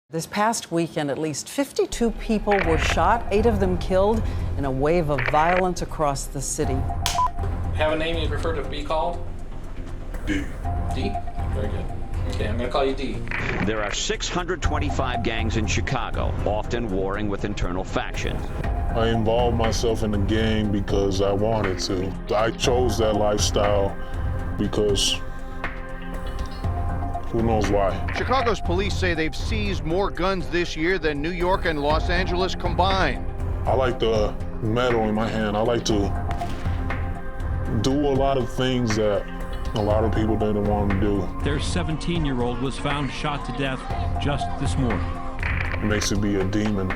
This past weekend, at least 52 people were shot, 8 of them killed, in a wave of violence across the city. Have a name you prefer to be called? D. D? Very good. Okay, I'm gonna call you D. There are 625 gangs in Chicago, often warring with internal factions. I involved myself in the gang because I wanted to. I chose that lifestyle because who knows why. Chicago's police say they've seized more guns this year than New York and Los Angeles combined. I like the metal in my hand. I like to do a lot of things that a lot of people didn't want to do. Their 17-year-old was found shot to death just this morning. It makes it be a demon.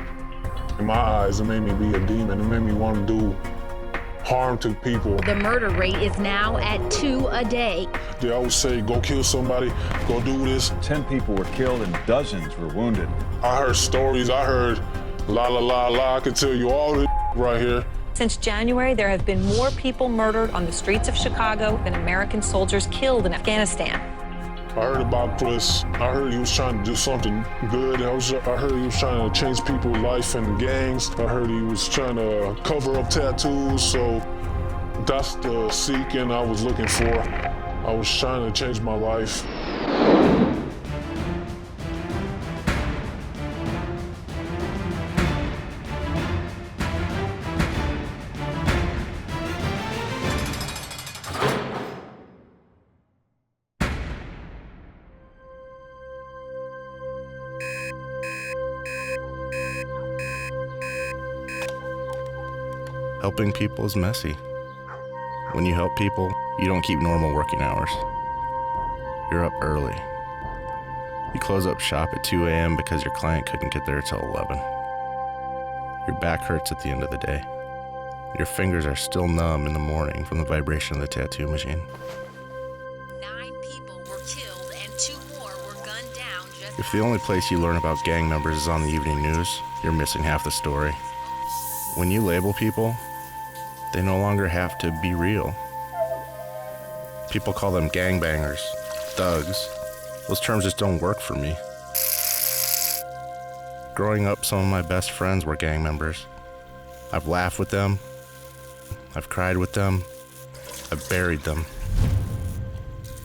In my eyes, it made me be a demon. It made me want to do harm to people. The murder rate is now at 2 a day. They always say, go kill somebody, go do this. 10 people were killed and dozens were wounded. I heard stories, I heard la la la la. I can tell you all this right here. Since January, there have been more people murdered on the streets of Chicago than American soldiers killed in Afghanistan. I heard about Chris. I heard he was trying to do something good. I heard he was trying to change people's life in gangs. I heard he was trying to cover up tattoos. So that's the seeking I was looking for. I was trying to change my life. Helping people is messy. When you help people, you don't keep normal working hours. You're up early. You close up shop at 2 a.m. because your client couldn't get there till 11. Your back hurts at the end of the day. Your fingers are still numb in the morning from the vibration of the tattoo machine. 9 people were killed and 2 more were gunned down just... If the only place you learn about gang members is on the evening news, you're missing half the story. When you label people, they no longer have to be real. People call them gangbangers, thugs. Those terms just don't work for me. Growing up, some of my best friends were gang members. I've laughed with them. I've cried with them. I've buried them.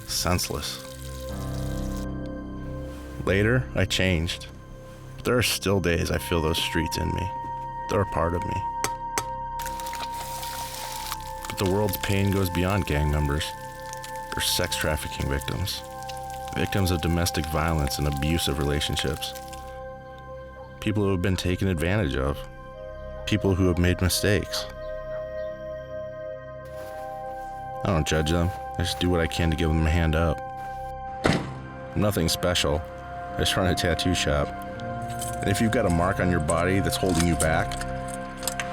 Senseless. Later, I changed. But there are still days I feel those streets in me. They're a part of me. But the world's pain goes beyond gang members. They're sex trafficking victims. Victims of domestic violence and abusive relationships. People who have been taken advantage of. People who have made mistakes. I don't judge them. I just do what I can to give them a hand up. I'm nothing special. I just run a tattoo shop. And if you've got a mark on your body that's holding you back,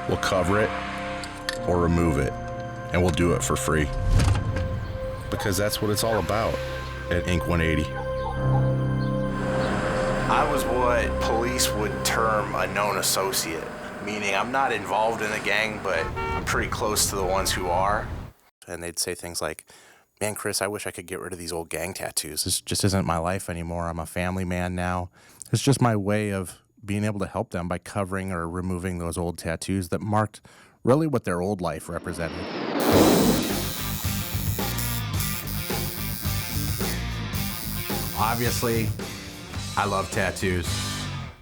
we'll cover it or remove it, and we'll do it for free. Because that's what it's all about at INK180. I was what police would term a known associate, meaning I'm not involved in the gang, but I'm pretty close to the ones who are. And they'd say things like, man, Chris, I wish I could get rid of these old gang tattoos. This just isn't my life anymore. I'm a family man now. It's just my way of being able to help them by covering or removing those old tattoos that marked really what their old life represented. Obviously, I love tattoos.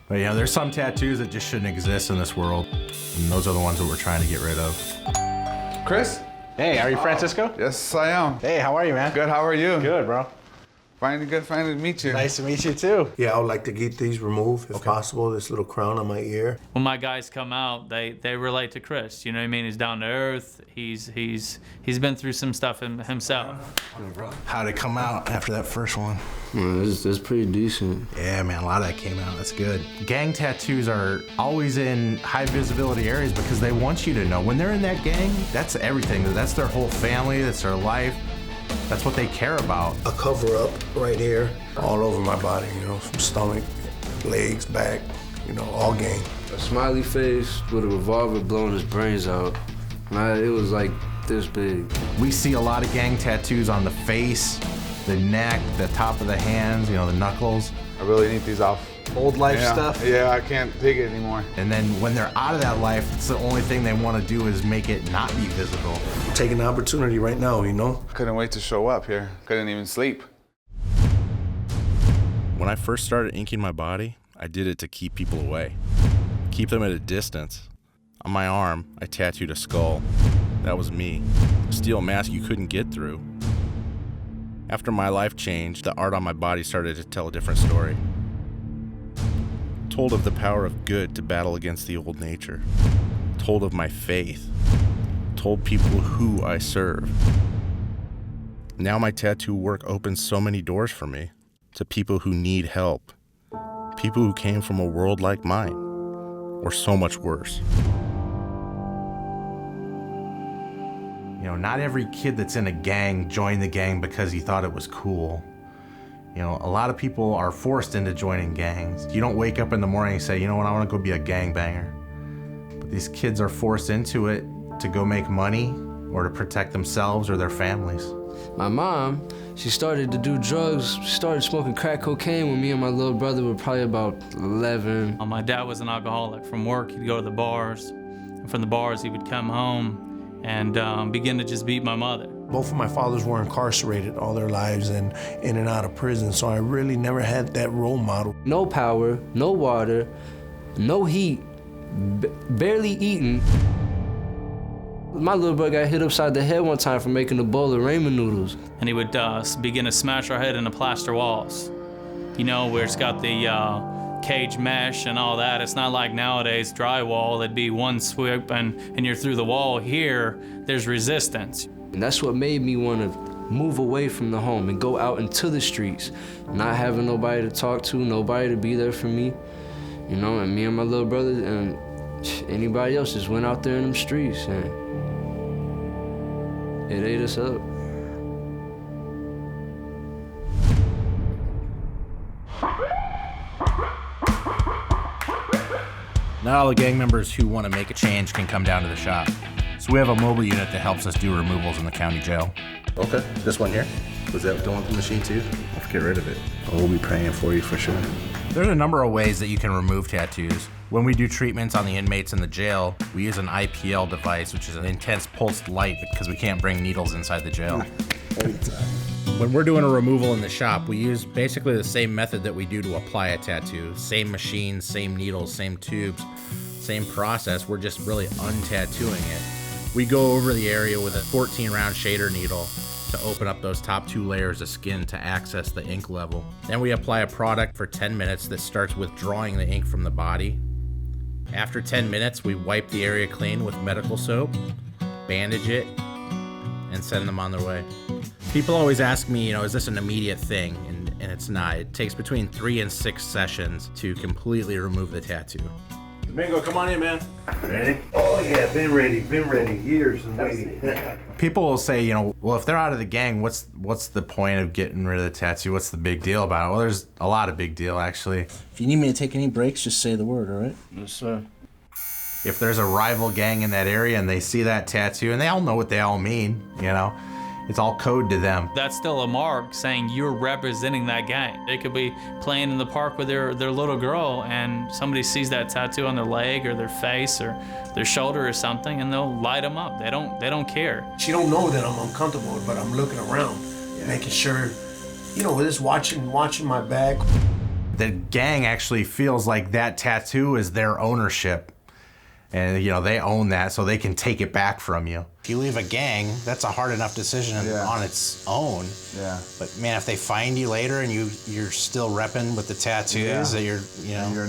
But you know, there's some tattoos that just shouldn't exist in this world. And those are the ones that we're trying to get rid of. Chris? Hey, are you Francisco? Yes, I am. Hey, how are you, man? Good, how are you? Good, bro. Finally to meet you. Nice to meet you, too. Yeah, I would like to get these removed, if possible, this little crown on my ear. When my guys come out, they relate to Chris. You know what I mean? He's down to earth. He's been through some stuff himself. How'd it come out after that first one? It's pretty decent. Yeah, man, a lot of that came out. That's good. Gang tattoos are always in high visibility areas because they want you to know. When they're in that gang, that's everything. That's their whole family. That's their life. That's what they care about. A cover-up right here, all over my body, you know, from stomach, legs, back, you know, all gang. A smiley face with a revolver blowing his brains out. It was like this big. We see a lot of gang tattoos on the face, the neck, the top of the hands, you know, the knuckles. I really need these off. Old life Yeah. stuff. Yeah, I can't take it anymore. And then when they're out of that life, it's the only thing they want to do is make it not be visible. Taking the opportunity right now, you know? Couldn't wait to show up here. Couldn't even sleep. When I first started inking my body, I did it to keep people away, keep them at a distance. On my arm, I tattooed a skull. That was me. A steel mask you couldn't get through. After my life changed, the art on my body started to tell a different story. Told of the power of good to battle against the old nature. Told of my faith. Told people who I serve. Now my tattoo work opens so many doors for me, to people who need help. People who came from a world like mine, or so much worse. You know, not every kid that's in a gang joined the gang because he thought it was cool. You know, a lot of people are forced into joining gangs. You don't wake up in the morning and say, you know what, I want to go be a gangbanger. But these kids are forced into it to go make money or to protect themselves or their families. My mom, she started to do drugs. She started smoking crack cocaine when me and my little brother were probably about 11. My dad was an alcoholic. From work, he'd go to the bars. And from the bars, he would come home and begin to just beat my mother. Both of my fathers were incarcerated all their lives and in and out of prison, so I really never had that role model. No power, no water, no heat, barely eating. My little brother got hit upside the head one time for making a bowl of ramen noodles. And he would begin to smash our head into plaster walls. You know, where it's got the cage mesh and all that. It's not like nowadays drywall. It'd be one swoop and you're through the wall. Here, there's resistance. And that's what made me want to move away from the home and go out into the streets, not having nobody to talk to, nobody to be there for me. You know, and me and my little brother and anybody else just went out there in them streets and it ate us up. Not all the gang members who want to make a change can come down to the shop. So we have a mobile unit that helps us do removals in the county jail. Okay, this one here? Was that the one with the machine too? Let's get rid of it. We'll be praying for you for sure. There's a number of ways that you can remove tattoos. When we do treatments on the inmates in the jail, we use an IPL device, which is an intense pulsed light because we can't bring needles inside the jail. When we're doing a removal in the shop, we use basically the same method that we do to apply a tattoo. Same machines, same needles, same tubes, same process. We're just really untattooing it. We go over the area with a 14-round shader needle to open up those top 2 layers of skin to access the ink level. Then we apply a product for 10 minutes that starts withdrawing the ink from the body. After 10 minutes, we wipe the area clean with medical soap, bandage it, and send them on their way. People always ask me, you know, is this an immediate thing? And it's not. It takes between 3 and 6 sessions to completely remove the tattoo. Domingo, come on in, man. Ready? Oh yeah, been ready, years and waiting. People will say, you know, well, if they're out of the gang, what's the point of getting rid of the tattoo? What's the big deal about it? Well, there's a lot of big deal, actually. If you need me to take any breaks, just say the word, all right? Yes, sir. If there's a rival gang in that area and they see that tattoo, and they all know what they all mean, you know, it's all code to them. That's still a mark saying you're representing that gang. They could be playing in the park with their little girl and somebody sees that tattoo on their leg or their face or their shoulder or something and they'll light them up. They don't care. She don't know that I'm uncomfortable, but I'm looking around, making sure, you know, just watching my back. The gang actually feels like that tattoo is their ownership. And, you know, they own that, so they can take it back from you. If you leave a gang, that's a hard enough decision on its own. Yeah. But man, if they find you later and you're still repping with the tattoos that you're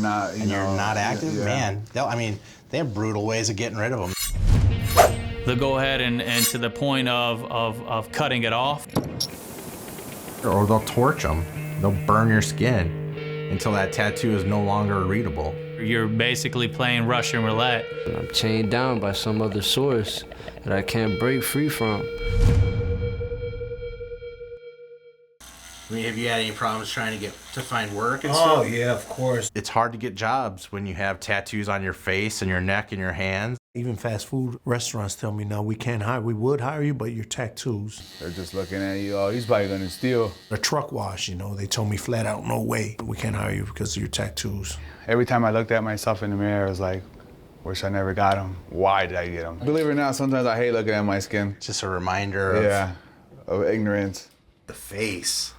not active, man, they have brutal ways of getting rid of them. They'll go ahead and to the point of cutting it off. Or they'll torch them. They'll burn your skin until that tattoo is no longer readable. You're basically playing Russian roulette. I'm chained down by some other source that I can't break free from. Have you had any problems trying to find work and stuff? stuff? Yeah, of course. It's hard to get jobs when you have tattoos on your face and your neck and your hands. Even fast food restaurants tell me, no, we can't hire. We would hire you, but your tattoos. They're just looking at you, oh, he's probably gonna steal. A truck wash, you know, they told me flat out, no way. We can't hire you because of your tattoos. Every time I looked at myself in the mirror, I was like, wish I never got them. Why did I get them? Believe it or not, sometimes I hate looking at my skin. Just a reminder of ignorance. The face.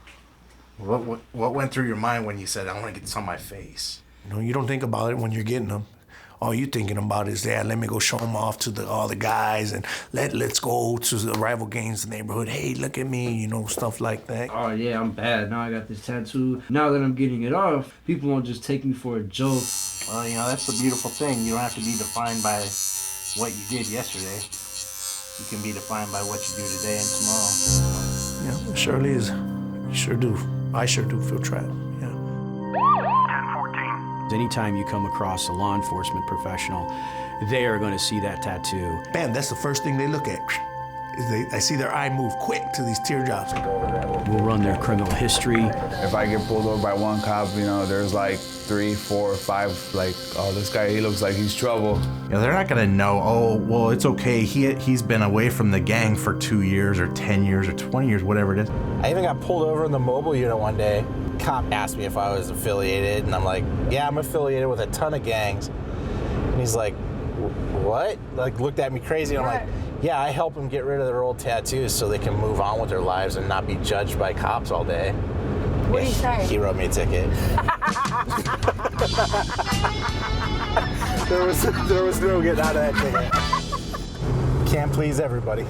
What went through your mind when you said, I want to get this on my face? You know, you don't think about it when you're getting them. All you're thinking about is, yeah, let me go show them off to all the guys, and let's go to the rival gangs in the neighborhood. Hey, look at me, you know, stuff like that. Oh yeah, I'm bad. Now I got this tattoo. Now that I'm getting it off, people won't just take me for a joke. Well, you know, that's the beautiful thing. You don't have to be defined by what you did yesterday. You can be defined by what you do today and tomorrow. Yeah, it surely is. You sure do. I sure do feel trapped. Anytime you come across a law enforcement professional, they are going to see that tattoo. Bam, that's the first thing they look at. I see their eye move quick to these teardrops. We'll run their criminal history. If I get pulled over by one cop, you know, there's like 3, 4, 5, like, oh, this guy, he looks like he's trouble. You know, they're not gonna know, oh, well, it's okay, he's been away from the gang for 2 years or 10 years or 20 years, whatever it is. I even got pulled over in the mobile unit one day. Cop asked me if I was affiliated, and I'm like, yeah, I'm affiliated with a ton of gangs. And he's like, what? Like, looked at me crazy, and I'm like, yeah, I help them get rid of their old tattoos so they can move on with their lives and not be judged by cops all day. What did he say? He wrote me a ticket. there was no getting out of that ticket. Can't please everybody.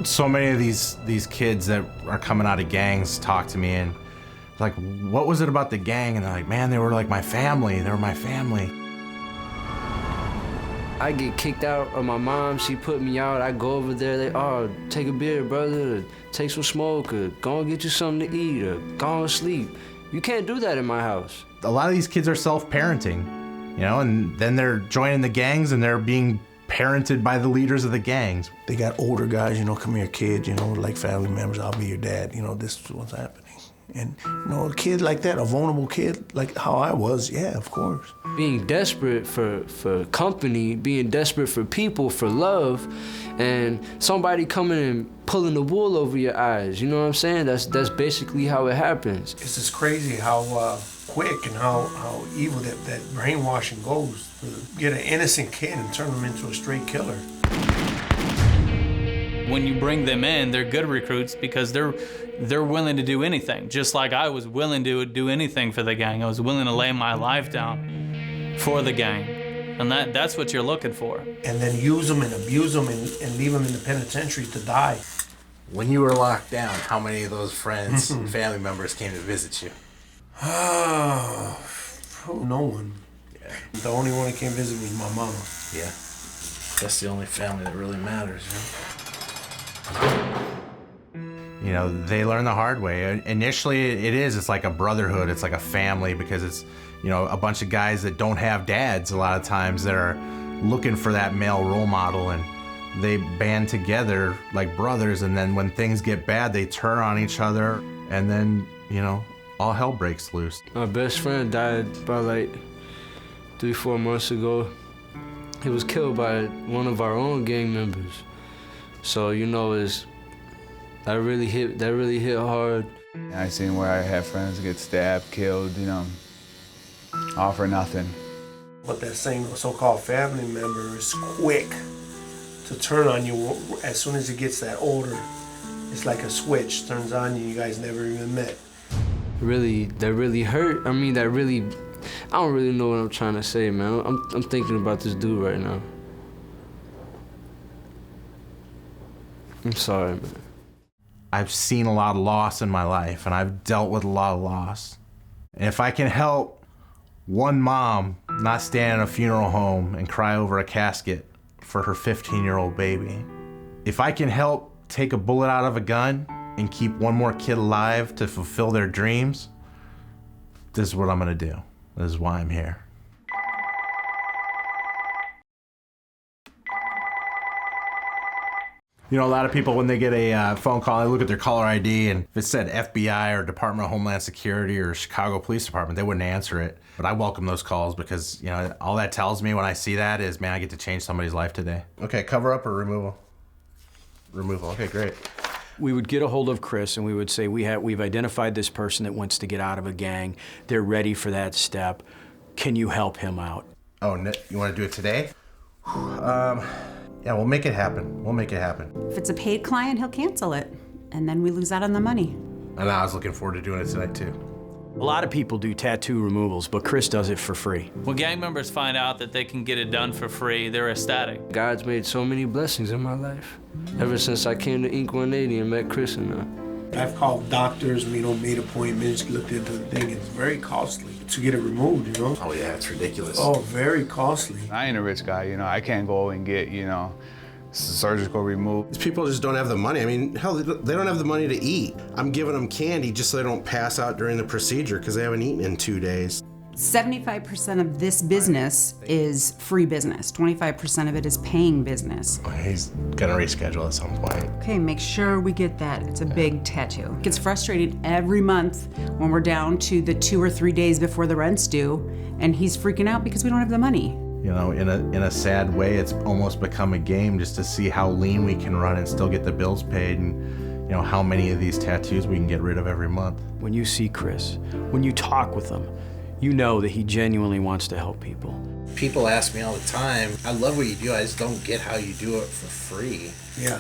So many of these kids that are coming out of gangs talk to me and like, what was it about the gang? And they're like, man, they were like my family. They were my family. I get kicked out of my mom, she put me out, I go over there, they, oh, take a beer, brother, or take some smoke, or go and get you something to eat, or go and sleep. You can't do that in my house. A lot of these kids are self-parenting, you know, and then they're joining the gangs and they're being parented by the leaders of the gangs. They got older guys, you know, come here, kid, you know, like family members, I'll be your dad, you know, this is what's happening. And, you know, a kid like that, a vulnerable kid, like how I was, yeah, of course. Being desperate for company, being desperate for people, for love, and somebody coming and pulling the wool over your eyes, you know what I'm saying? That's basically how it happens. It's just crazy how quick and how evil that brainwashing goes to get an innocent kid and turn them into a straight killer. When you bring them in, they're good recruits because they're willing to do anything. Just like I was willing to do anything for the gang. I was willing to lay my life down for the gang. And that's what you're looking for. And then use them and abuse them and leave them in the penitentiary to die. When you were locked down, how many of those friends and family members came to visit you? Oh, no one. Yeah. The only one that came visit was my mama. Yeah. That's the only family that really matters, You know, they learn the hard way. Initially, it's like a brotherhood. It's like a family because it's, you know, a bunch of guys that don't have dads a lot of times that are looking for that male role model, and they band together like brothers, and then when things get bad, they turn on each other, and then, you know, all hell breaks loose. My best friend died about like 3-4 months ago. He was killed by one of our own gang members. So, you know, that really hit hard. I seen where I had friends get stabbed, killed, you know, all for nothing. But that same so-called family member is quick to turn on you as soon as he gets that older. It's like a switch, turns on you, you guys never even met. That really hurt. I mean, I don't really know what I'm trying to say, man. I'm thinking about this dude right now. I'm sorry, man. I've seen a lot of loss in my life, and I've dealt with a lot of loss. And if I can help one mom not stand in a funeral home and cry over a casket for her 15-year-old baby, if I can help take a bullet out of a gun and keep one more kid alive to fulfill their dreams, this is what I'm gonna do. This is why I'm here. You know, a lot of people, when they get a phone call, they look at their caller ID, and if it said FBI or Department of Homeland Security or Chicago Police Department, they wouldn't answer it. But I welcome those calls because, you know, all that tells me when I see that is, man, I get to change somebody's life today. Okay, cover up or removal? Removal, okay, great. We would get a hold of Chris and we would say, we've identified this person that wants to get out of a gang. They're ready for that step. Can you help him out? Oh, you want to do it today? Yeah, we'll make it happen. We'll make it happen. If it's a paid client, he'll cancel it, and then we lose out on the money. And I was looking forward to doing it tonight, too. A lot of people do tattoo removals, but Chris does it for free. When gang members find out that they can get it done for free, they're ecstatic. God's made so many blessings in my life. Ever since I came to INK180 and met Chris and I've called doctors, made appointments, looked into the thing. It's very costly to get it removed, you know? Oh yeah, it's ridiculous. Oh, very costly. I ain't a rich guy, you know. I can't go and get, you know, surgical remove. These people just don't have the money. I mean, hell, they don't have the money to eat. I'm giving them candy just so they don't pass out during the procedure because they haven't eaten in 2 days. 75% of this business is free business. 25% of it is paying business. He's gonna reschedule at some point. Okay, make sure we get that. It's a big tattoo. It gets frustrating every month when we're down to the 2 or 3 days before the rent's due, and he's freaking out because we don't have the money. You know, in a sad way, it's almost become a game just to see how lean we can run and still get the bills paid, and you know how many of these tattoos we can get rid of every month. When you see Chris, when you talk with him, you know that he genuinely wants to help people. People ask me all the time, I love what you do, I just don't get how you do it for free. Yeah.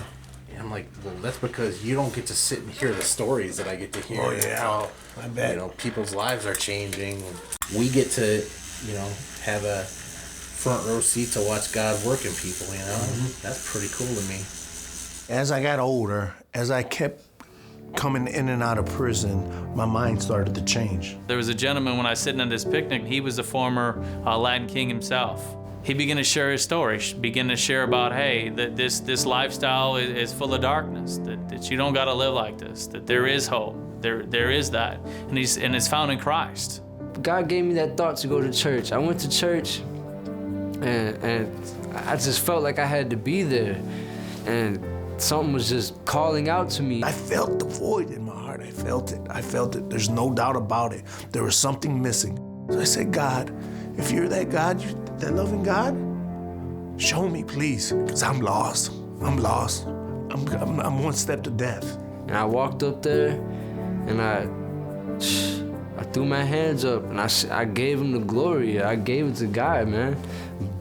And I'm like, well, that's because you don't get to sit and hear the stories that I get to hear. Oh, yeah. How, I bet. You know, people's lives are changing. We get to, you know, have a front row seat to watch God work in people, you know? Mm-hmm. That's pretty cool to me. As I got older, as I kept coming in and out of prison, my mind started to change. There was a gentleman when I was sitting at this picnic, he was the former Latin king himself. He began to share his story, began to share about, hey, that this lifestyle is full of darkness, that you don't gotta live like this, that there is hope, there is that, and it's found in Christ. God gave me that thought to go to church. I went to church and I just felt like I had to be there, and something was just calling out to me. I felt the void in my heart. I felt it. There's no doubt about it. There was something missing. So I said, God, if you're that God, that loving God, show me, please, because I'm lost. I'm I'm one step to death. And I walked up there and I threw my hands up and I gave him the glory. I gave it to God, man.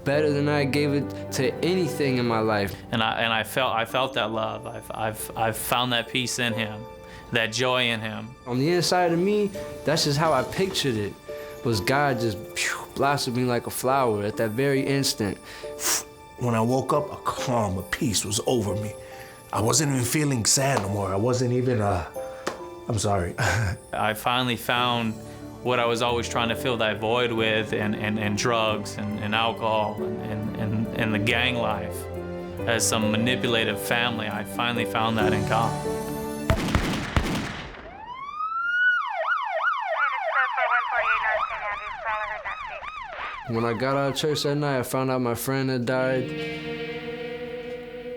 Better than I gave it to anything in my life. And I felt that love. I've found that peace in him, that joy in him. On the inside of me, that's just how I pictured it. Was God just blossoming like a flower at that very instant. When I woke up, a calm, a peace was over me. I wasn't even feeling sad no more. I wasn't even, I'm sorry. I finally found what I was always trying to fill that void with, and drugs and alcohol and the gang life. As some manipulative family, I finally found that in God. When I got out of church that night, I found out my friend had died.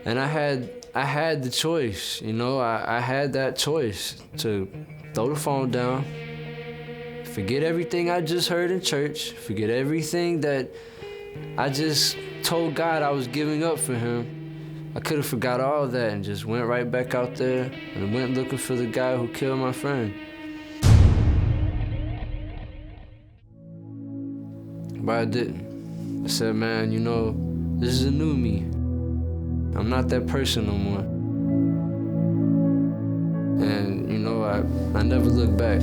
And I had the choice, you know, I had that choice to throw the phone down, forget everything I just heard in church, forget everything that I just told God I was giving up for him. I could have forgot all of that and just went right back out there and went looking for the guy who killed my friend. But I didn't. I said, man, you know, this is a new me. I'm not that person no more. And, you know, I never looked back.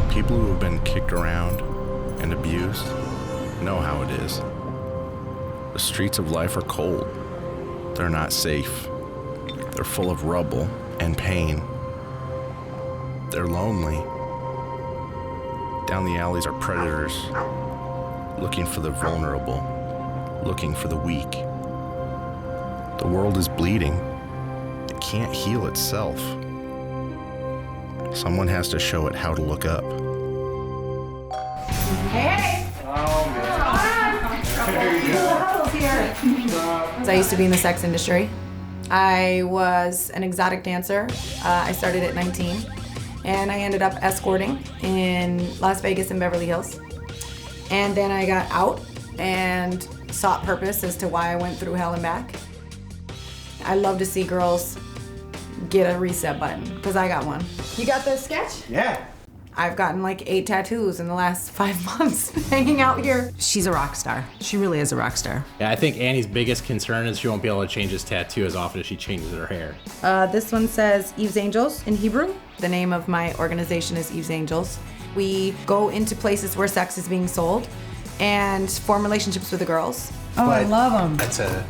People who have been kicked around and abused know how it is. The streets of life are cold. They're not safe. They're full of rubble and pain. They're lonely. Down the alleys are predators, looking for the vulnerable, looking for the weak. The world is bleeding. It can't heal itself. Someone has to show it how to look up. Hey! So I used to be in the sex industry. I was an exotic dancer. I started at 19, and I ended up escorting in Las Vegas and Beverly Hills. And then I got out and sought purpose as to why I went through hell and back. I love to see girls get a reset button, because I got one. You got the sketch? Yeah. I've gotten like 8 tattoos in the last 5 months hanging out here. She's a rock star. She really is a rock star. Yeah, I think Annie's biggest concern is she won't be able to change his tattoo as often as she changes her hair. This one says Eve's Angels in Hebrew. The name of my organization is Eve's Angels. We go into places where sex is being sold and form relationships with the girls. Oh, I love them. That's a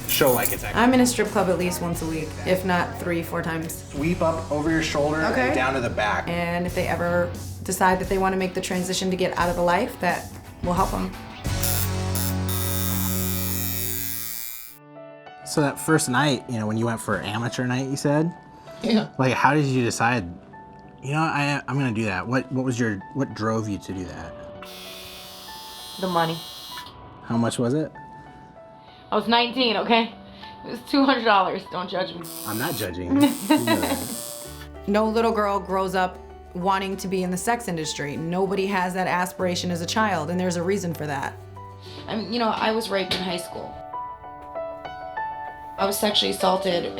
show like it's actually. I'm in a strip club at least once a week, if not 3-4 times. Sweep up over your shoulder and down to the back. And if they ever decide that they want to make the transition to get out of the life, that will help them. So that first night, you know, when you went for amateur night, you said? Yeah. Like, how did you decide, you know, I'm gonna do that? What drove you to do that? The money. How much was it? I was 19, okay? It was $200. Don't judge me. I'm not judging. No little girl grows up wanting to be in the sex industry. Nobody has that aspiration as a child, and there's a reason for that. I mean, you know, I was raped in high school. I was sexually assaulted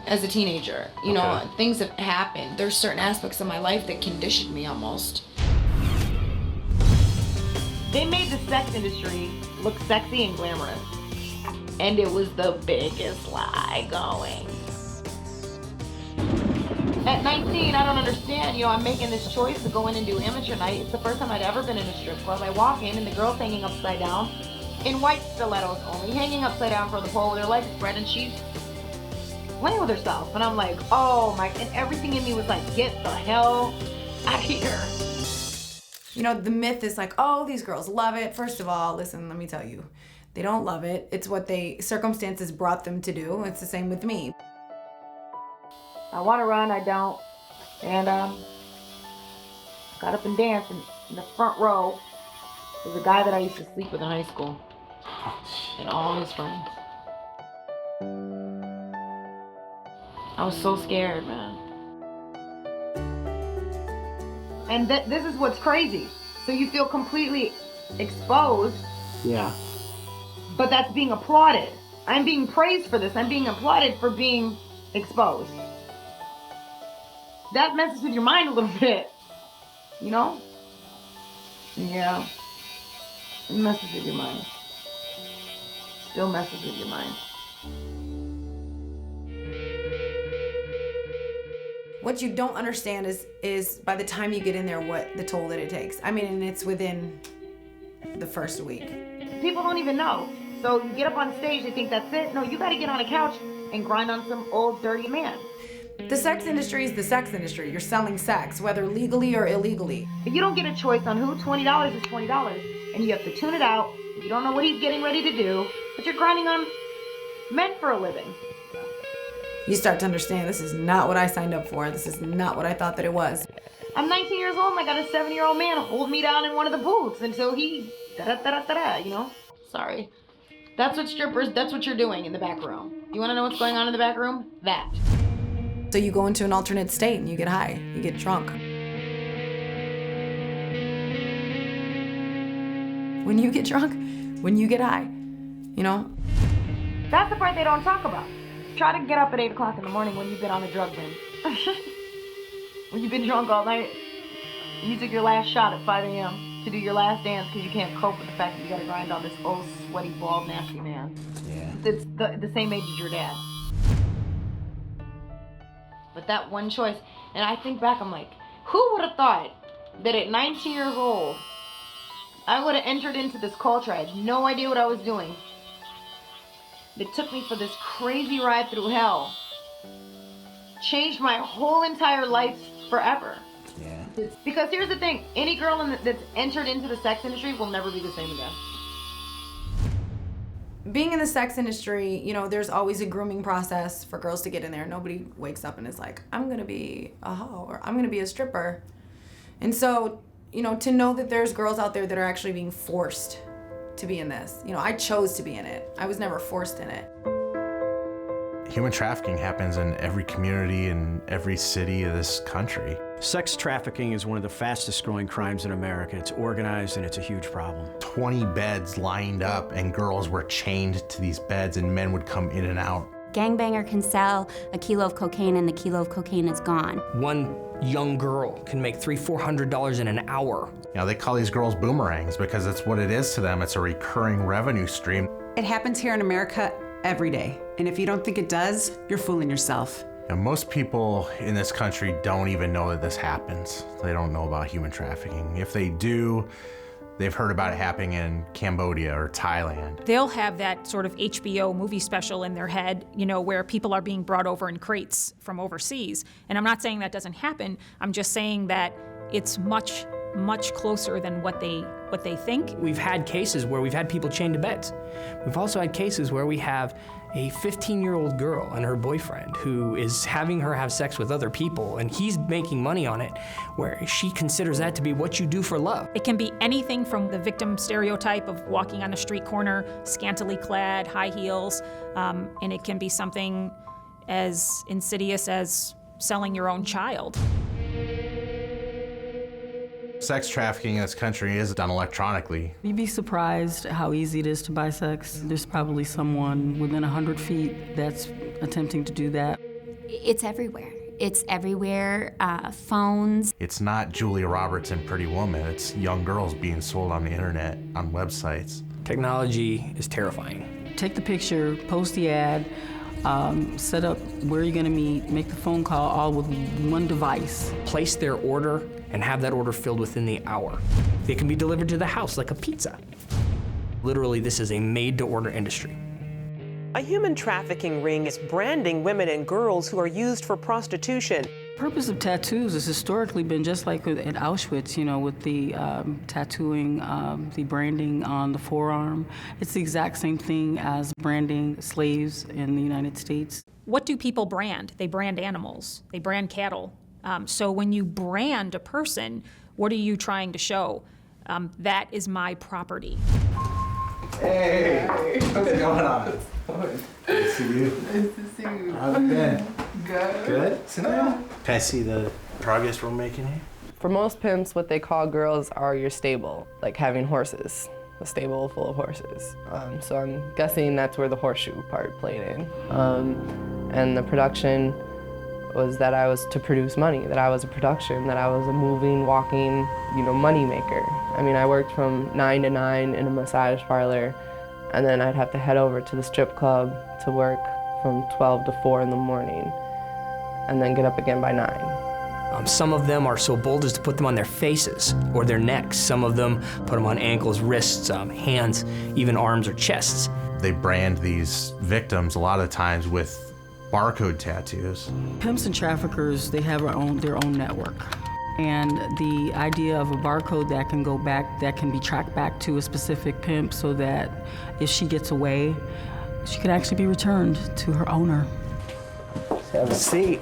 as a teenager. You know, things have happened. There's certain aspects of my life that conditioned me almost. They made the sex industry look sexy and glamorous. And it was the biggest lie going. At 19, I don't understand. You know, I'm making this choice to go in and do amateur night. It's the first time I'd ever been in a strip club. I walk in and the girl's hanging upside down, in white stilettos only, hanging upside down from the pole with her legs spread, and she's playing with herself. And I'm like, oh my, and everything in me was like, get the hell out of here. You know, the myth is like, oh, these girls love it. First of all, listen, let me tell you. They don't love it. It's what circumstances brought them to do. It's the same with me. I want to run, I don't. And got up and danced in the front row. There was a guy that I used to sleep with in high school. And all his friends. I was so scared, man. And this is what's crazy. So you feel completely exposed. Yeah. But that's being applauded. I'm being praised for this. I'm being applauded for being exposed. That messes with your mind a little bit. You know? Yeah. It messes with your mind. Still messes with your mind. What you don't understand is by the time you get in there, what the toll that it takes. I mean, and it's within the first week. People don't even know. So you get up on stage, they think that's it. No, you gotta get on a couch and grind on some old dirty man. The sex industry is the sex industry. You're selling sex, whether legally or illegally. If you don't get a choice on who, $20 is $20. And you have to tune it out. You don't know what he's getting ready to do, but you're grinding on men for a living. You start to understand this is not what I signed up for. This is not what I thought that it was. I'm 19 years old and I got a 7-year-old man hold me down in one of the booths until he da-da-da-da-da-da, you know? Sorry. That's what strippers, that's what you're doing in the back room. You wanna know what's going on in the back room? That. So you go into an alternate state and you get high, you get drunk. When you get drunk, when you get high, you know? That's the part they don't talk about. Try to get up at 8 o'clock in the morning when you've been on a drug binge. When you've been drunk all night, you took your last shot at 5 a.m. to do your last dance because you can't cope with the fact that you gotta grind on this old, sweaty, bald, nasty man. Yeah. It's the same age as your dad. But that one choice, and I think back, I'm like, who would have thought that at 19 years old, I would have entered into this culture. I had no idea what I was doing. It took me for this crazy ride through hell. Changed my whole entire life forever. Yeah. Because here's the thing, any girl that's entered into the sex industry will never be the same again. Being in the sex industry, you know, there's always a grooming process for girls to get in there. Nobody wakes up and is like, I'm gonna be a hoe or I'm gonna be a stripper. And so, you know, to know that there's girls out there that are actually being forced to be in this. You know, I chose to be in it. I was never forced in it. Human trafficking happens in every community in every city of this country. Sex trafficking is one of the fastest growing crimes in America. It's organized and it's a huge problem. 20 beds lined up and girls were chained to these beds and men would come in and out. Gangbanger can sell a kilo of cocaine and the kilo of cocaine is gone. One young girl can make $300-400 in an hour. You know, they call these girls boomerangs because that's what it is to them. It's a recurring revenue stream. It happens here in America every day. And if you don't think it does, you're fooling yourself. And most people in this country don't even know that this happens. They don't know about human trafficking. If they do, they've heard about it happening in Cambodia or Thailand. They'll have that sort of HBO movie special in their head, you know, where people are being brought over in crates from overseas. And I'm not saying that doesn't happen. I'm just saying that it's much closer than what they think. We've had cases where we've had people chained to beds. We've also had cases where we have a 15-year-old girl and her boyfriend who is having her have sex with other people, and he's making money on it, where she considers that to be what you do for love. It can be anything from the victim stereotype of walking on a street corner, scantily clad, high heels, and it can be something as insidious as selling your own child. Sex trafficking in this country is done electronically. You'd be surprised how easy it is to buy sex. There's probably someone within 100 feet that's attempting to do that. It's everywhere. It's everywhere, phones. It's not Julia Roberts and Pretty Woman. It's young girls being sold on the internet, on websites. Technology is terrifying. Take the picture, post the ad, set up where you're gonna meet, make the phone call all with one device. Place their order and have that order filled within the hour. They can be delivered to the house like a pizza. Literally, this is a made-to-order industry. A human trafficking ring is branding women and girls who are used for prostitution. The purpose of tattoos has historically been just like at Auschwitz, you know, with the tattooing, the branding on the forearm. It's the exact same thing as branding slaves in the United States. What do people brand? They brand animals. They brand cattle. So when you brand a person, what are you trying to show? That is my property. Hey, what's going on? Good to see you. Nice to see you. How's it been? Good. Good? Sit down. Can I see the progress we're making here? For most pimps, what they call girls are your stable, like having horses, a stable full of horses. So I'm guessing that's where the horseshoe part played in. And the production was that I was to produce money, that I was a production, that I was a moving, walking, you know, money maker. I mean, I worked from 9 to 9 in a massage parlor, and then I'd have to head over to the strip club to work from 12 to 4 in the morning, and then get up again by 9. Some of them are so bold as to put them on their faces or their necks. Some of them put them on ankles, wrists, hands, even arms or chests. They brand these victims a lot of times with barcode tattoos. Pimps and traffickers, they have their own network. And the idea of a barcode that can go back, that can be tracked back to a specific pimp so that if she gets away, she could actually be returned to her owner. Have a seat.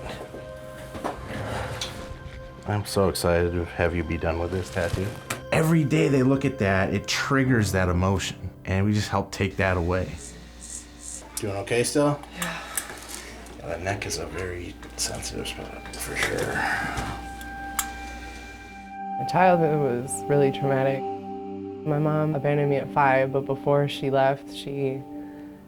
I'm so excited to have you be done with this tattoo. Every day they look at that, it triggers that emotion, and we just help take that away. Doing okay still? Yeah. The neck is a very sensitive spot, for sure. My childhood was really traumatic. My mom abandoned me at 5, but before she left, she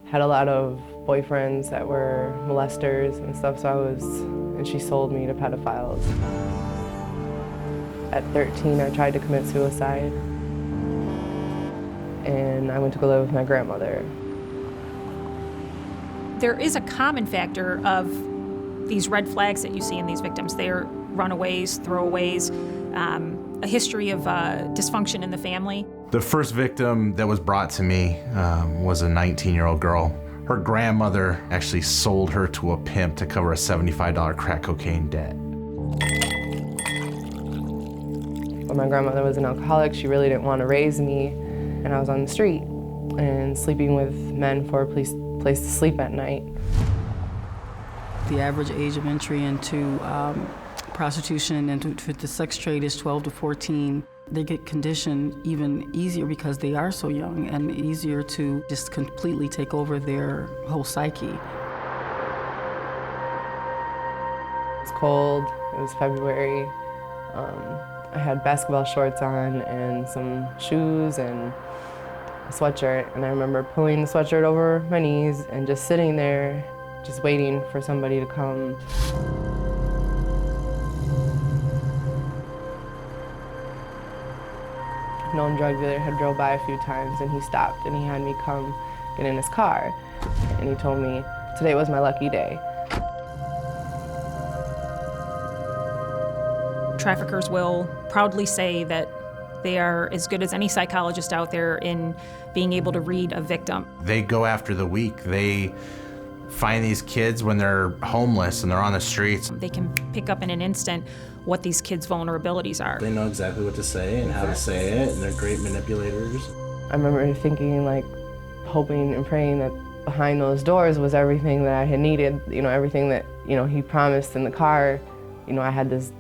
had a lot of boyfriends that were molesters and stuff, and she sold me to pedophiles. At 13, I tried to commit suicide, and I went to go live with my grandmother. There is a common factor of these red flags that you see in these victims. They're runaways, throwaways, a history of dysfunction in the family. The first victim that was brought to me was a 19-year-old girl. Her grandmother actually sold her to a pimp to cover a $75 crack cocaine debt. When my grandmother was an alcoholic, she really didn't want to raise me, and I was on the street and sleeping with men for a place to sleep at night. The average age of entry into prostitution and to the sex trade is 12 to 14. They get conditioned even easier because they are so young and easier to just completely take over their whole psyche. It's cold, it was February. I had basketball shorts on and some shoes and a sweatshirt, and I remember pulling the sweatshirt over my knees and just sitting there, just waiting for somebody to come. A known drug dealer had drove by a few times, and he stopped and he had me come get in his car, and he told me today was my lucky day. Traffickers will proudly say that they are as good as any psychologist out there in being able to read a victim. They go after the weak. They find these kids when they're homeless and they're on the streets. They can pick up in an instant what these kids' vulnerabilities are. They know exactly what to say and how to say it, and they're great manipulators. I remember thinking, like, hoping and praying that behind those doors was everything that I had needed, everything that, he promised in the car. I had this,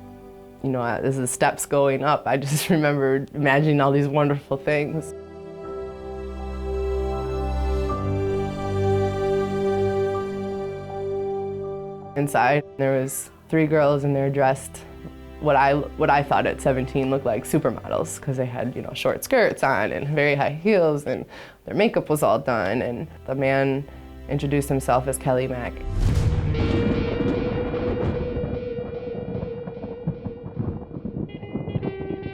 as the steps going up, I just remember imagining all these wonderful things. Inside, there was 3 girls, and they're dressed what I thought at 17 looked like supermodels, because they had, short skirts on and very high heels, and their makeup was all done. And the man introduced himself as Kelly Mack.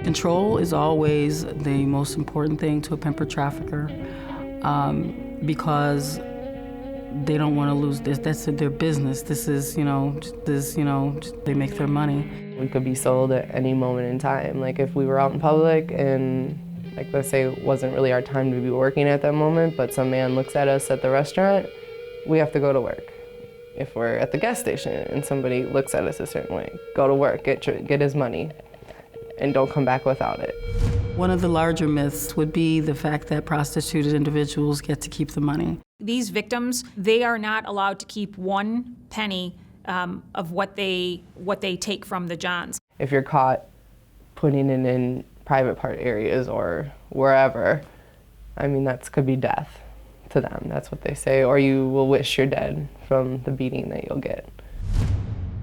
Control is always the most important thing to a pimp or trafficker, because they don't want to lose this. That's their business. This is, they make their money. We could be sold at any moment in time. Like, if we were out in public and, like, let's say it wasn't really our time to be working at that moment, but some man looks at us at the restaurant, we have to go to work. If we're at the gas station and somebody looks at us a certain way, go to work, get his money, and don't come back without it. One of the larger myths would be the fact that prostituted individuals get to keep the money. These victims, they are not allowed to keep 1 penny of what they take from the Johns. If you're caught putting it in private part areas or wherever, I mean, that could be death to them. That's what they say. Or you will wish you're dead from the beating that you'll get.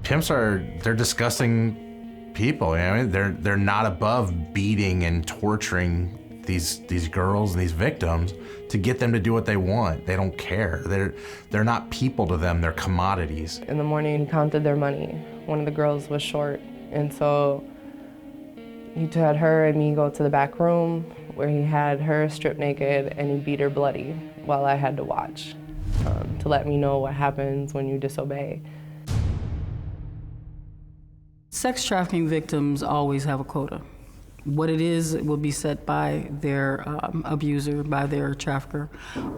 Pimps they're disgusting people. They're not above beating and torturing these girls and these victims to get them to do what they want. They don't care. They're not people to them, they're commodities. In the morning, he counted their money. One of the girls was short, and so he had her and me go to the back room where he had her stripped naked and he beat her bloody while I had to watch to let me know what happens when you disobey. Sex trafficking victims always have a quota. What it is will be set by their abuser, by their trafficker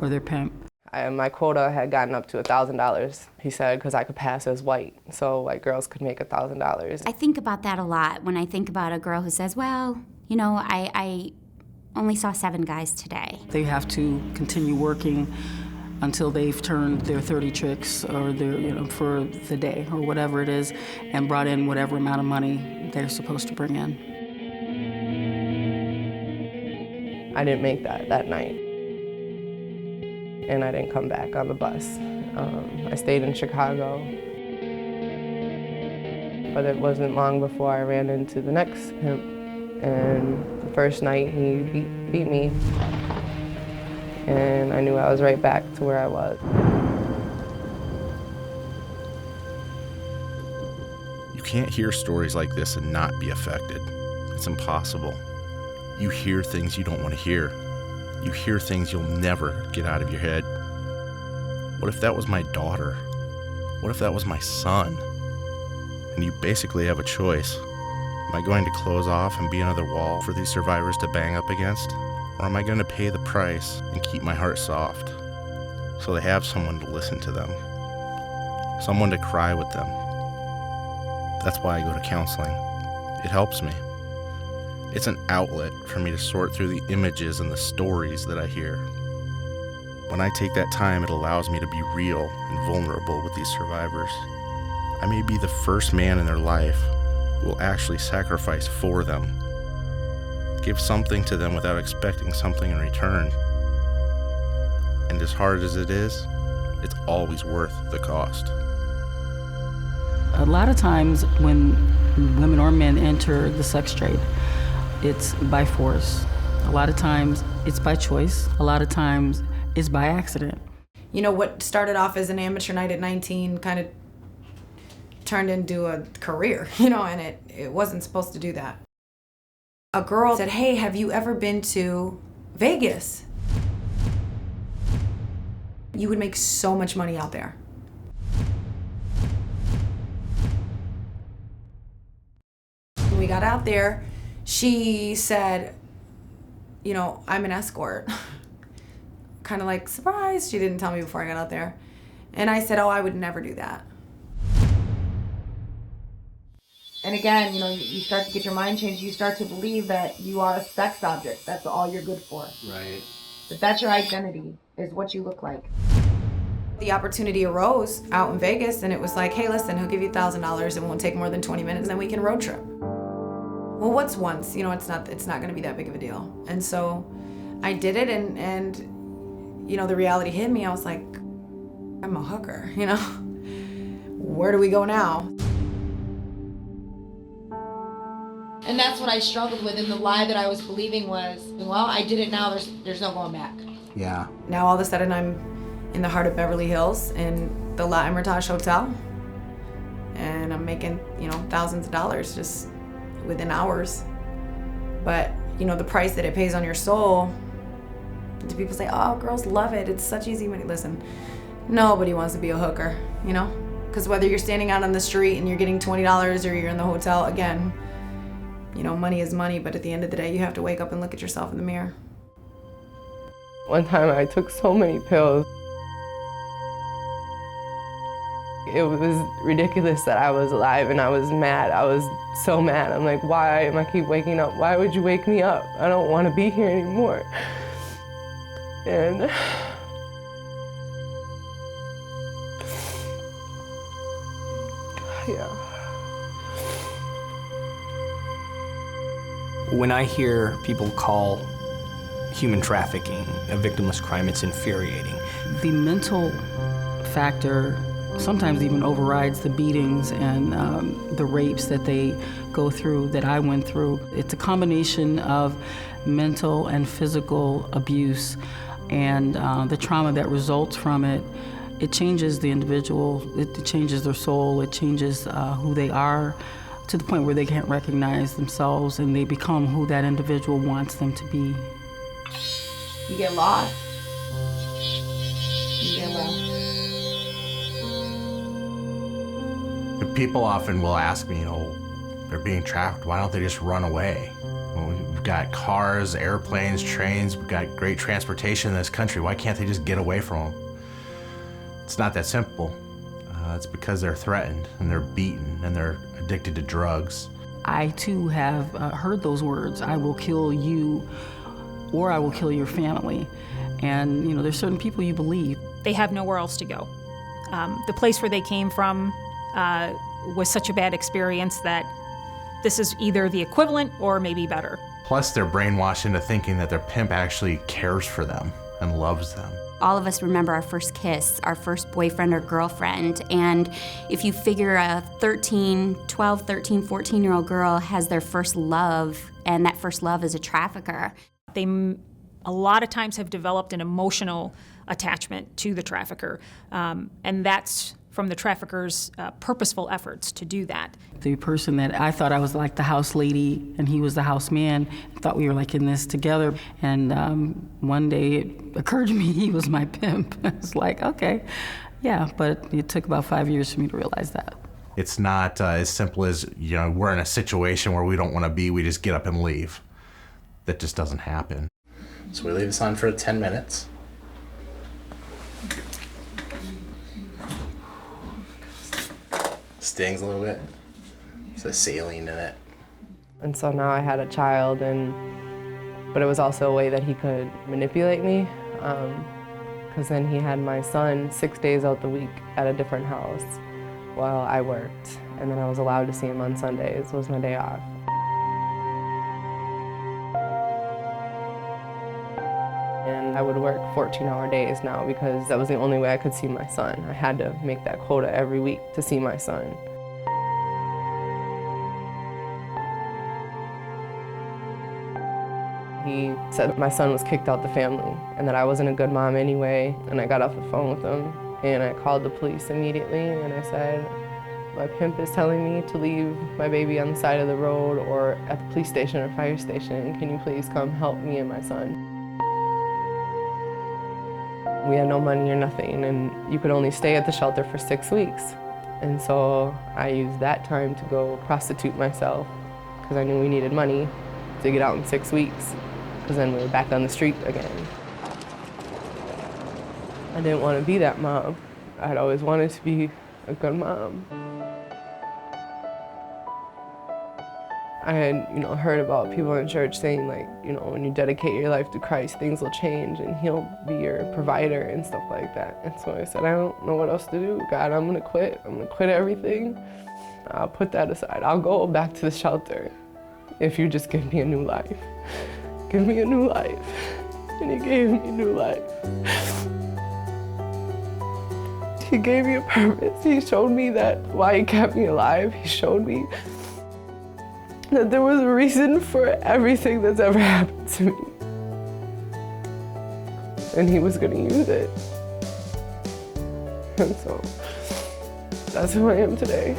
or their pimp. My quota had gotten up to $1,000, he said, because I could pass as white, so white girls could make $1,000. I think about that a lot when I think about a girl who says, well, I only saw 7 guys today. They have to continue working until they've turned their 30 tricks or their, for the day or whatever it is, and brought in whatever amount of money they're supposed to bring in. I didn't make that night, and I didn't come back on the bus. I stayed in Chicago, but it wasn't long before I ran into the next pimp, and the first night he beat me, and I knew I was right back to where I was. You can't hear stories like this and not be affected. It's impossible. You hear things you don't want to hear. You hear things you'll never get out of your head. What if that was my daughter? What if that was my son? And you basically have a choice. Am I going to close off and be another wall for these survivors to bang up against? Or am I going to pay the price and keep my heart soft so they have someone to listen to them, someone to cry with them? That's why I go to counseling. It helps me. It's an outlet for me to sort through the images and the stories that I hear. When I take that time, it allows me to be real and vulnerable with these survivors. I may be the first man in their life who will actually sacrifice for them. Give something to them without expecting something in return. And as hard as it is, it's always worth the cost. A lot of times when women or men enter the sex trade, it's by force. A lot of times it's by choice. A lot of times it's by accident. You know, what started off as an amateur night at 19 kind of turned into a career, you know, and it wasn't supposed to do that. A girl said, "Hey, have you ever been to Vegas? You would make so much money out there." When we got out there, she said, "You know, I'm an escort." Kind of like, surprise, she didn't tell me before I got out there. And I said, "Oh, I would never do that." And again, you know, you start to get your mind changed. You start to believe that you are a sex object. That's all you're good for. Right. That that's your identity, is what you look like. The opportunity arose out in Vegas, and it was like, "Hey, listen, he'll give you $1,000. It won't take more than 20 minutes, and then we can road trip." Well, what's once? You know, it's not going to be that big of a deal. And so I did it, and you know, the reality hit me. I was like, I'm a hooker, you know? Where do we go now? And that's what I struggled with, and the lie that I was believing was, well, I did it now, there's no going back. Yeah. Now all of a sudden I'm in the heart of Beverly Hills in the La Hermitage Hotel, and I'm making, you know, thousands of dollars just within hours. But, you know, the price that it pays on your soul, do people say, "Oh, girls love it, it's such easy money." Listen, nobody wants to be a hooker, you know? Because whether you're standing out on the street and you're getting $20 or you're in the hotel, again, you know, money is money, but at the end of the day, you have to wake up and look at yourself in the mirror. One time I took so many pills. It was ridiculous that I was alive, and I was mad. I was so mad. I'm like, why am I keep waking up? Why would you wake me up? I don't want to be here anymore. And yeah. When I hear people call human trafficking a victimless crime, it's infuriating. The mental factor sometimes even overrides the beatings and the rapes that they go through, that I went through. It's a combination of mental and physical abuse, and the trauma that results from it. It changes the individual, it changes their soul, it changes who they are, to the point where they can't recognize themselves and they become who that individual wants them to be. You get lost. You get lost. People often will ask me, you know, they're being trafficked, why don't they just run away? Well, we've got cars, airplanes, trains, we've got great transportation in this country. Why can't they just get away from them? It's not that simple. It's because they're threatened and they're beaten and they're addicted to drugs. I too have heard those words, "I will kill you or I will kill your family." And you know, there's certain people you believe. They have nowhere else to go. The place where they came from was such a bad experience that this is either the equivalent or maybe better. Plus, they're brainwashed into thinking that their pimp actually cares for them and loves them. All of us remember our first kiss, our first boyfriend or girlfriend, and if you figure a 12, 13, 14-year-old girl has their first love, and that first love is a trafficker. They a lot of times have developed an emotional attachment to the trafficker, and that's from the trafficker's purposeful efforts to do that. The person that I thought I was like the house lady and he was the house man, thought we were like in this together. And one day it occurred to me he was my pimp. I was like, okay, yeah, but it took about 5 years for me to realize that. It's not as simple as, we're in a situation where we don't want to be, we just get up and leave. That just doesn't happen. So we leave this on for 10 minutes. Stings a little bit. There's saline in it. And so now I had a child, but it was also a way that he could manipulate me, because then he had my son 6 days out the week at a different house while I worked, and then I was allowed to see him on Sundays, was my day off. And I would work 14-hour days now because that was the only way I could see my son. I had to make that quota every week to see my son. He said my son was kicked out the family and that I wasn't a good mom anyway, and I got off the phone with him and I called the police immediately and I said, my pimp is telling me to leave my baby on the side of the road or at the police station or fire station. Can you please come help me and my son? We had no money or nothing, and you could only stay at the shelter for 6 weeks. And so I used that time to go prostitute myself because I knew we needed money to get out in 6 weeks, because then we were back on the street again. I didn't want to be that mom. I'd always wanted to be a good mom. I had, heard about people in church saying, like, when you dedicate your life to Christ, things will change and he'll be your provider and stuff like that. And so I said, I don't know what else to do. God, I'm gonna quit. I'm gonna quit everything. I'll put that aside. I'll go back to the shelter if you just give me a new life. Give me a new life. And he gave me a new life. He gave me a purpose. He showed me that why he kept me alive. He showed me that there was a reason for everything that's ever happened to me. And he was gonna use it. And so, that's who I am today.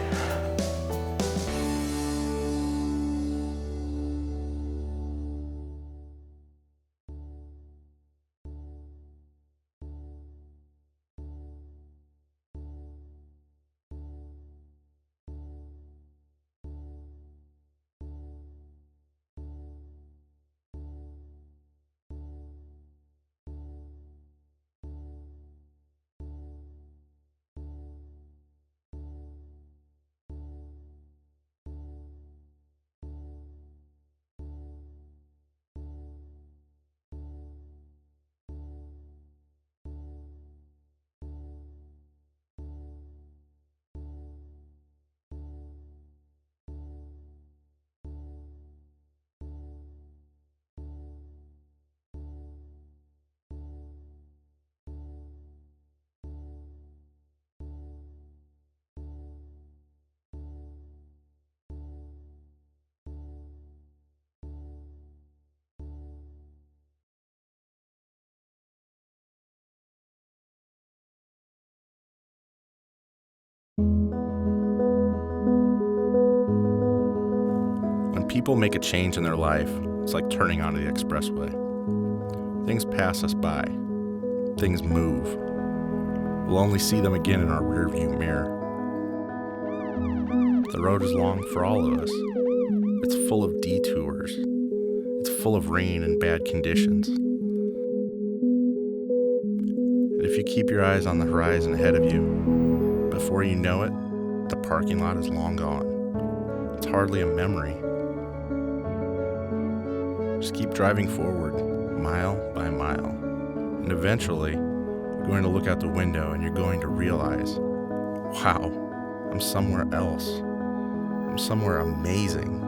When people make a change in their life, it's like turning onto the expressway. Things pass us by. Things move. We'll only see them again in our rearview mirror. The road is long for all of us. It's full of detours. It's full of rain and bad conditions. And if you keep your eyes on the horizon ahead of you, before you know it, the parking lot is long gone. It's hardly a memory. Just keep driving forward, mile by mile. And eventually, you're going to look out the window and you're going to realize, wow, I'm somewhere else. I'm somewhere amazing.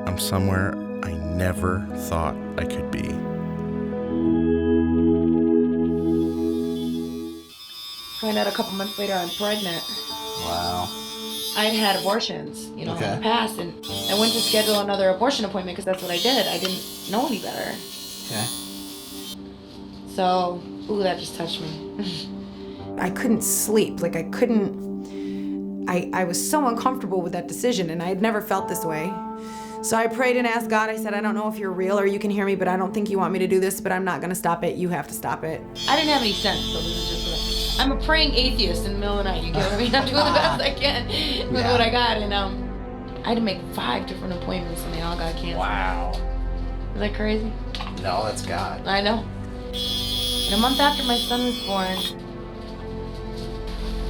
I'm somewhere I never thought I could be. Find out a couple months later I'm pregnant. Wow. I'd had abortions, in the past, and I went to schedule another abortion appointment because that's what I did. I didn't know any better. Okay. So, that just touched me. I couldn't sleep. I was so uncomfortable with that decision, and I had never felt this way. So I prayed and asked God. I said, I don't know if you're real or you can hear me, but I don't think you want me to do this, but I'm not going to stop it. You have to stop it. I didn't have any sense, so this is just what I I'm a praying atheist in the middle of the night. You get what I mean? I'm doing the best I can with what I got, and I had to make 5 different appointments, and they all got canceled. Wow. Is that crazy? No, that's God. I know. And a month after my son was born,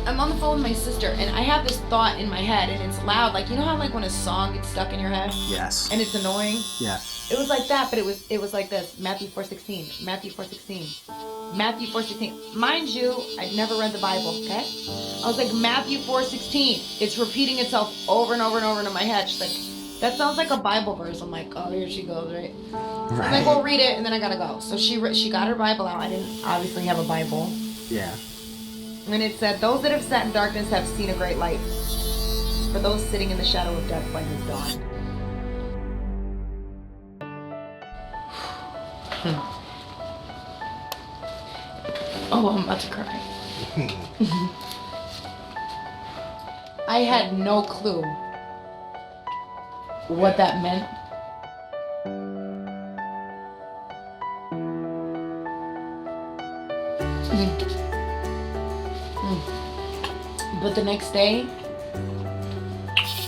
I'm on the phone with my sister, and I have this thought in my head, and it's loud. Like, you know how like when a song gets stuck in your head? Yes. And it's annoying? Yeah. It was like that, but it was like this. Matthew 4:16. Matthew 4:16. Matthew 4:16. Mind you, I'd never read the Bible, okay? I was like, Matthew 4:16. It's repeating itself over and over and over into my head. She's like, that sounds like a Bible verse. I'm like, oh, here she goes, right? I'm like, well, read it, and then I gotta go. So she got her Bible out. I didn't obviously have a Bible. Yeah. And it said, those that have sat in darkness have seen a great light. For those sitting in the shadow of death, light has dawned. Oh, I'm about to cry. I had no clue what that meant. But the next day,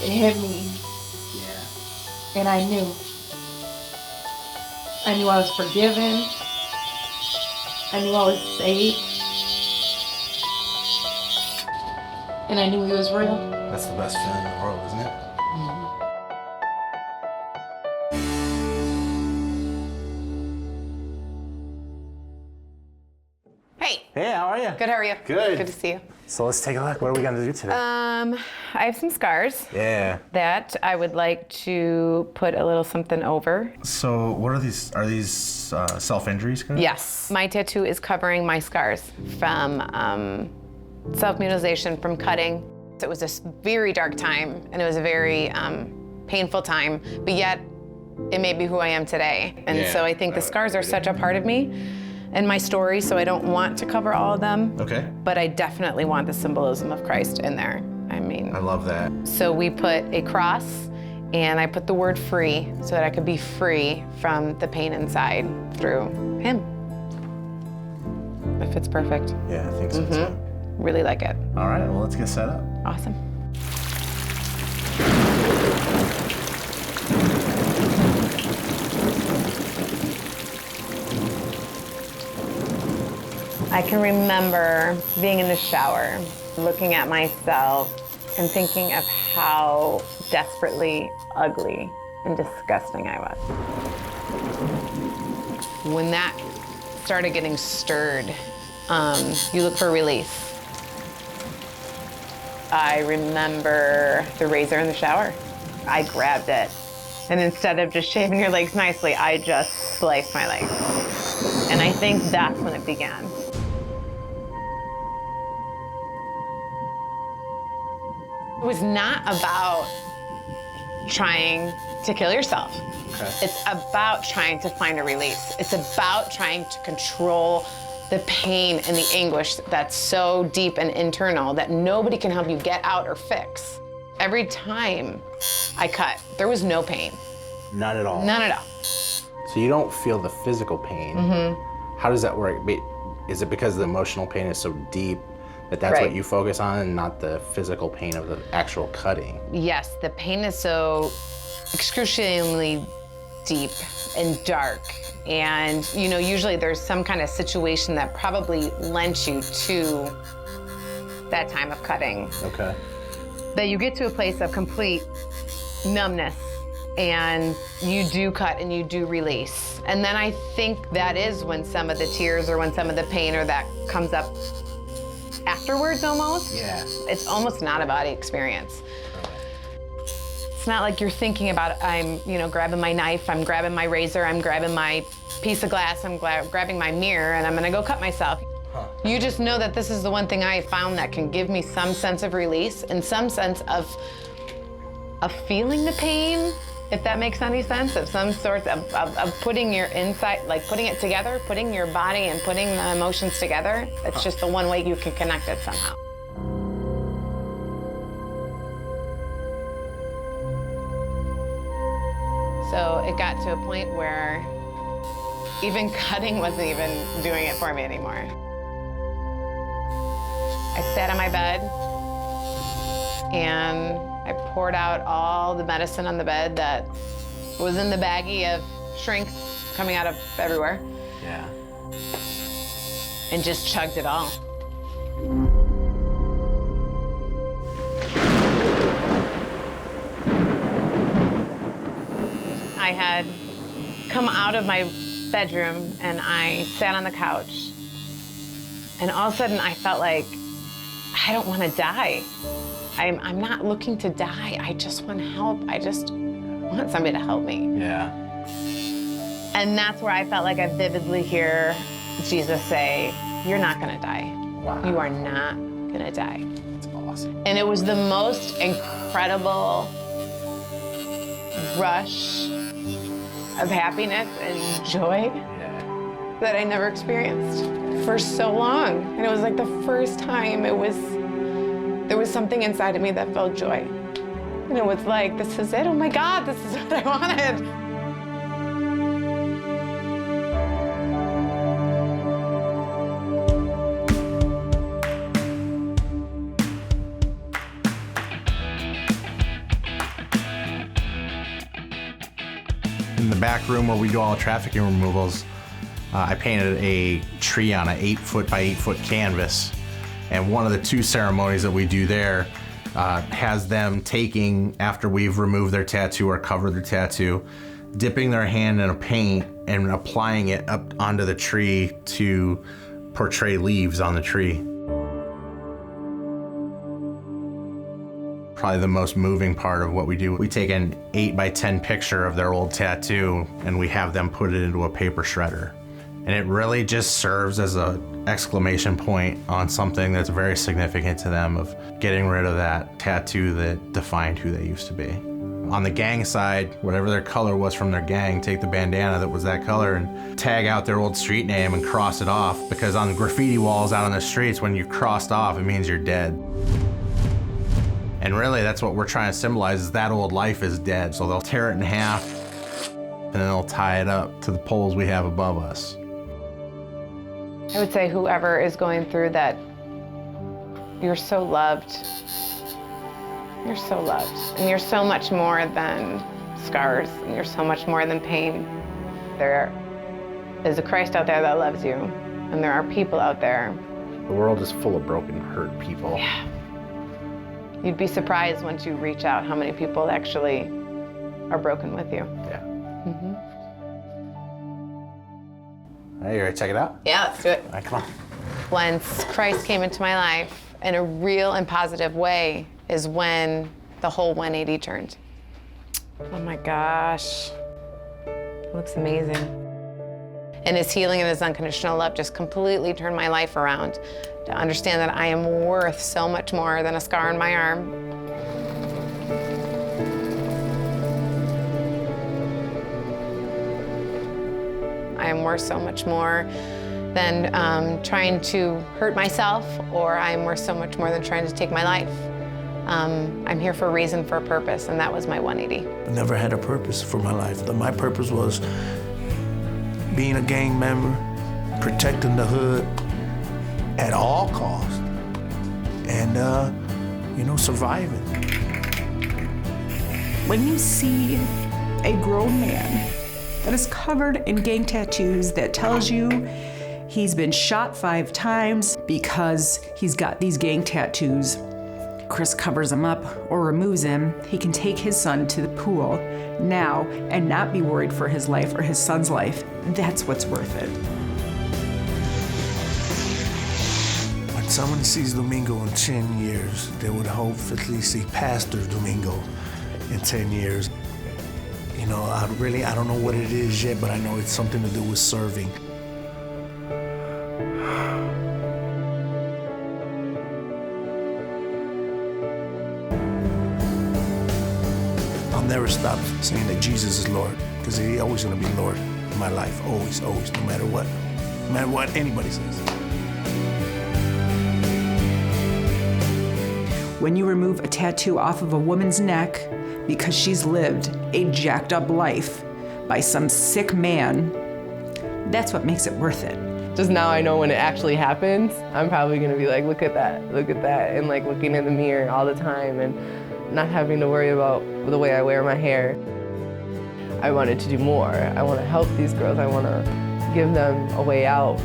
it hit me. Yeah. And I knew. I knew I was forgiven. I knew I was saved. And I knew he was real. That's the best feeling in the world, isn't it? Hey. Hey, how are you? Good, how are you? Good. Good to see you. So let's take a look. What are we going to do today? I have some scars. Yeah. That I would like to put a little something over. So what are these? Are these self-injuries? Yes. My tattoo is covering my scars from self-mutilation, from cutting. It was a very dark time, and it was a very painful time, but yet it made me who I am today. And so I think the scars are such a part of me and my story, so I don't want to cover all of them. Okay. But I definitely want the symbolism of Christ in there. I mean, I love that. So we put a cross, and I put the word free so that I could be free from the pain inside through him. It fits perfect. Yeah, I think so too. Really like it. All right, well, let's get set up. Awesome. I can remember being in the shower, looking at myself and thinking of how desperately ugly and disgusting I was. When that started getting stirred, you look for release. I remember the razor in the shower. I grabbed it, and instead of just shaving your legs nicely, I just sliced my legs. And I think that's when it began. It was not about trying to kill yourself. Okay. It's about trying to find a release. It's about trying to control the pain and the anguish that's so deep and internal that nobody can help you get out or fix. Every time I cut, there was no pain. None at all? None at all. So you don't feel the physical pain. How does that work? Is it because the emotional pain is so deep that's what you focus on and not the physical pain of the actual cutting? Yes, the pain is so excruciatingly deep and dark. And, you know, usually there's some kind of situation that probably lent you to that time of cutting. Okay. That you get to a place of complete numbness and you do cut and you do release. And then I think that is when some of the tears or when some of the pain or that comes up afterwards almost. Yeah. It's almost not a body experience. It's not like you're thinking about, I'm, you know, grabbing my knife, I'm grabbing my razor, I'm grabbing my piece of glass, I'm grabbing my mirror, and I'm gonna go cut myself. You just know that this is the one thing I have found that can give me some sense of release and some sense of feeling the pain, if that makes any sense, of some sort of putting your inside, like putting it together, putting your body and putting the emotions together. It's just the one way you can connect it somehow. So it got to a point where even cutting wasn't even doing it for me anymore. I sat on my bed and I poured out all the medicine on the bed that was in the baggie of shrinks coming out of everywhere. Yeah. And just chugged it all. I had come out of my bedroom and I sat on the couch. And all of a sudden I felt like, I don't want to die. I'm not looking to die. I just want help. I just want somebody to help me. Yeah. And that's where I felt like I vividly hear Jesus say, you're not gonna die. Wow. You are not gonna die. That's awesome. And it was the most incredible rush of happiness and joy that I never experienced for so long. And it was like the first time there was something inside of me that felt joy. And it was like, this is it, oh my God, this is what I wanted. In the back room where we do all the trafficking removals, I painted a tree on an 8-foot by 8-foot canvas. And one of the 2 ceremonies that we do there has them taking, after we've removed their tattoo or covered their tattoo, dipping their hand in a paint and applying it up onto the tree to portray leaves on the tree. Probably the most moving part of what we do. We take an 8 by 10 picture of their old tattoo and we have them put it into a paper shredder. And it really just serves as an exclamation point on something that's very significant to them, of getting rid of that tattoo that defined who they used to be. On the gang side, whatever their color was from their gang, take the bandana that was that color and tag out their old street name and cross it off, because on graffiti walls out on the streets, when you crossed off, it means you're dead. And really, that's what we're trying to symbolize, is that old life is dead. So they'll tear it in half and then they'll tie it up to the poles we have above us. I would say whoever is going through that, you're so loved. You're so loved. And you're so much more than scars. And you're so much more than pain. There is a Christ out there that loves you. And there are people out there. The world is full of broken, hurt people. Yeah. You'd be surprised once you reach out how many people actually are broken with you. Yeah. Mm-hmm. Hey, you ready to check it out? Yeah, let's do it. All right, come on. When Christ came into my life in a real and positive way is when the whole 180 turned. Oh my gosh, it looks amazing. And his healing and his unconditional love just completely turned my life around to understand that I am worth so much more than a scar on my arm. I am worth so much more than trying to hurt myself, or I am worth so much more than trying to take my life. I'm here for a reason, for a purpose, and that was my 180. I never had a purpose for my life. My purpose was being a gang member, protecting the hood at all costs, and surviving. When you see a grown man that is covered in gang tattoos that tells you he's been shot 5 times because he's got these gang tattoos, Chris covers him up or removes him, he can take his son to the pool now and not be worried for his life or his son's life. That's what's worth it. When someone sees Domingo in 10 years, they would hopefully see Pastor Domingo in 10 years. You know, I don't know what it is yet, but I know it's something to do with serving. I'll never stop saying that Jesus is Lord, because He's always going to be Lord in my life, always, always, no matter what anybody says. When you remove a tattoo off of a woman's neck because she's lived a jacked up life by some sick man, that's what makes it worth it. just now I know when it actually happens, I'm probably gonna be like, look at that, and like looking in the mirror all the time and not having to worry about the way I wear my hair. I wanted to do more. I want to help these girls. I want to give them a way out.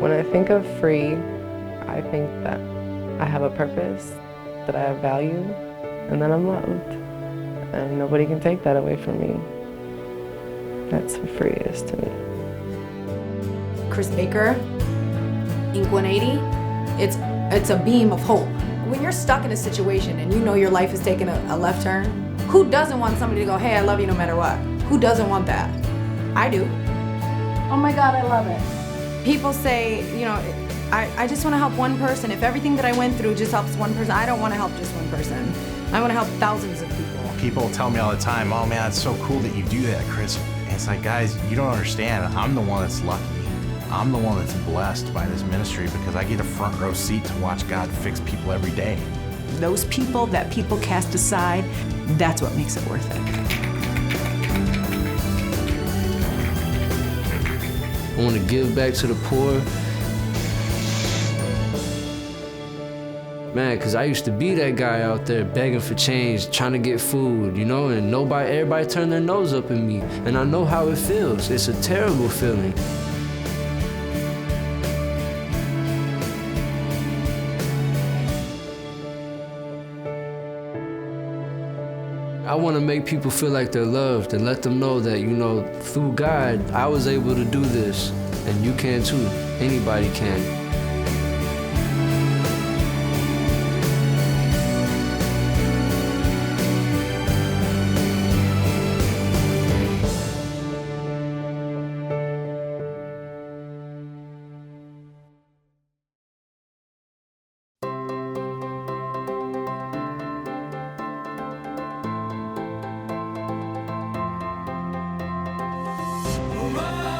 When I think of free, I think that I have a purpose, that I have value, and that I'm loved. And nobody can take that away from me. That's what free is to me. Chris Baker, INK180, it's a beam of hope. When you're stuck in a situation and you know your life is taking a left turn, who doesn't want somebody to go, hey, I love you no matter what? Who doesn't want that? I do. Oh my God, I love it. People say, you know, I just want to help one person. If everything that I went through just helps one person, I don't want to help just one person. I want to help thousands of people. People tell me all the time, oh man, it's so cool that you do that, Chris. And it's like, guys, you don't understand. I'm the one that's lucky. I'm the one that's blessed by this ministry because I get a front row seat to watch God fix people every day. Those people that people cast aside, that's what makes it worth it. I want to give back to the poor. Man, because I used to be that guy out there begging for change, trying to get food, you know, and everybody turned their nose up at me. And I know how it feels. It's a terrible feeling. I want to make people feel like they're loved and let them know that, you know, through God, I was able to do this, and you can too. Anybody can. Hurrah!